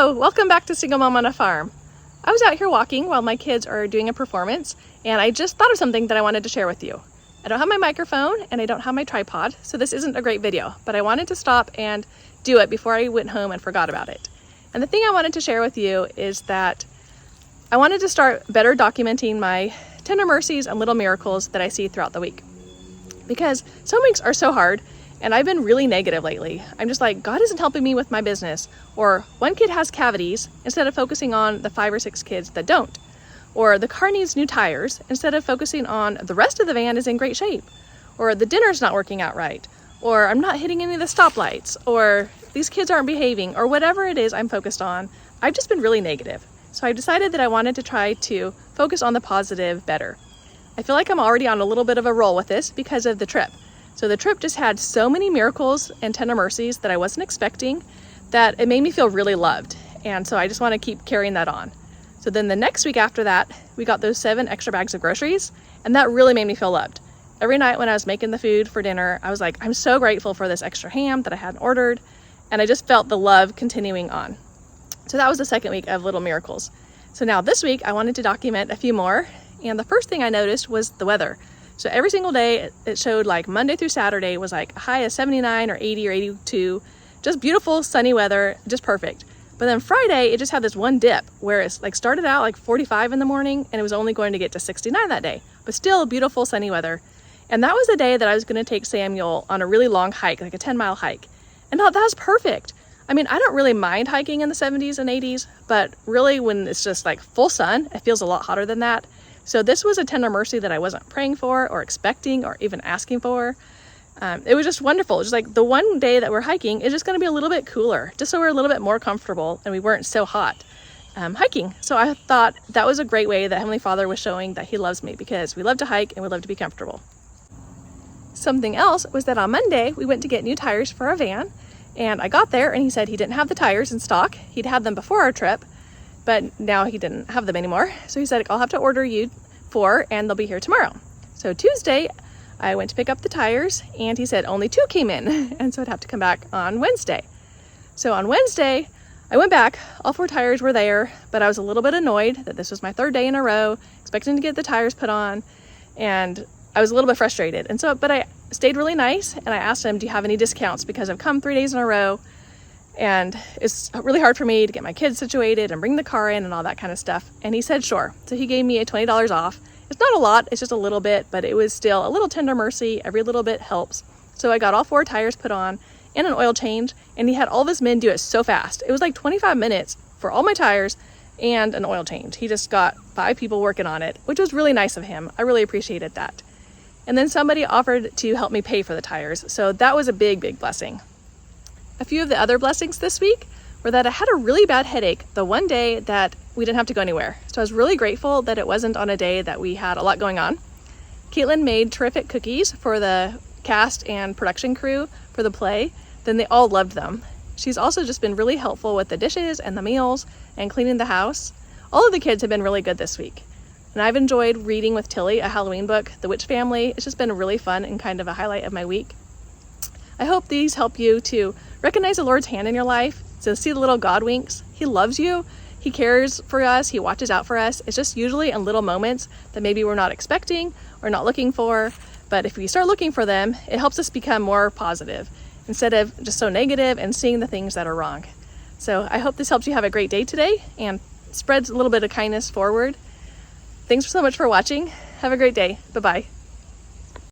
Hello, welcome back to Single Mom on a Farm. I was out here walking while my kids are doing a performance, and I just thought of something that I wanted to share with you. I don't have my microphone and I don't have my tripod, so this isn't a great video, but I wanted to stop and do it before I went home and forgot about it. And the thing I wanted to share with you is that I wanted to start better documenting my tender mercies and little miracles that I see throughout the week. Because some weeks are so hard, and I've been really negative lately. I'm just like, God isn't helping me with my business. Or one kid has cavities instead of focusing on the 5 or 6 kids that don't. Or the car needs new tires instead of focusing on the rest of the van is in great shape. Or the dinner's not working out right. Or I'm not hitting any of the stoplights. Or these kids aren't behaving. Or whatever it is I'm focused on, I've just been really negative. So I decided that I wanted to try to focus on the positive better. I feel like I'm already on a little bit of a roll with this because of the trip. So the trip just had so many miracles and tender mercies that I wasn't expecting that it made me feel really loved. And so I just want to keep carrying that on. So then the next week after that, we got those 7 extra bags of groceries, and that really made me feel loved. Every night when I was making the food for dinner, I was like, I'm so grateful for this extra ham that I hadn't ordered. And I just felt the love continuing on. So that was the second week of little miracles. So now this week, I wanted to document a few more. And the first thing I noticed was the weather. So every single day it showed like Monday through Saturday was like a high of 79 or 80 or 82, just beautiful sunny weather, just perfect. But then Friday, it just had this one dip where it's like started out like 45 in the morning and it was only going to get to 69 that day, but still beautiful sunny weather. And that was the day that I was going to take Samuel on a really long hike, like a 10-mile hike. And I thought that was perfect. I mean, I don't really mind hiking in the 70s and 80s, but really when it's just like full sun, it feels a lot hotter than that. So this was a tender mercy that I wasn't praying for or expecting or even asking for. It was just wonderful. Just like the one day that we're hiking is just going to be a little bit cooler, just so we're a little bit more comfortable and we weren't so hot hiking. So I thought that was a great way that Heavenly Father was showing that He loves me because we love to hike and we love to be comfortable. Something else was that on Monday, we went to get new tires for our van, and I got there and He said He didn't have the tires in stock. He'd had them before our trip, but now He didn't have them anymore. So He said, I'll have to order you 4 and they'll be here tomorrow. So Tuesday, I went to pick up the tires and He said only 2 came in. And so I'd have to come back on Wednesday. So on Wednesday, I went back, all 4 tires were there, but I was a little bit annoyed that this was my 3rd day in a row, expecting to get the tires put on. And I was a little bit frustrated. And so, but I stayed really nice and I asked him, do you have any discounts? Because I've come 3 days in a row and it's really hard for me to get my kids situated and bring the car in and all that kind of stuff. And he said, sure. So he gave me a $20 off. It's not a lot, it's just a little bit, but it was still a little tender mercy. Every little bit helps. So I got all 4 tires put on and an oil change, and he had all of his men do it so fast. It was like 25 minutes for all my tires and an oil change. He just got 5 people working on it, which was really nice of him. I really appreciated that. And then somebody offered to help me pay for the tires. So that was a big, big blessing. A few of the other blessings this week were that I had a really bad headache the one day that we didn't have to go anywhere. So I was really grateful that it wasn't on a day that we had a lot going on. Caitlin made terrific cookies for the cast and production crew for the play. Then they all loved them. She's also just been really helpful with the dishes and the meals and cleaning the house. All of the kids have been really good this week. And I've enjoyed reading with Tilly a Halloween book, The Witch Family. It's just been really fun and kind of a highlight of my week. I hope these help you to recognize the Lord's hand in your life, to see the little God winks. He loves you. He cares for us. He watches out for us. It's just usually in little moments that maybe we're not expecting or not looking for. But if we start looking for them, it helps us become more positive instead of just so negative and seeing the things that are wrong. So I hope this helps you have a great day today and spreads a little bit of kindness forward. Thanks so much for watching. Have a great day. Bye-bye.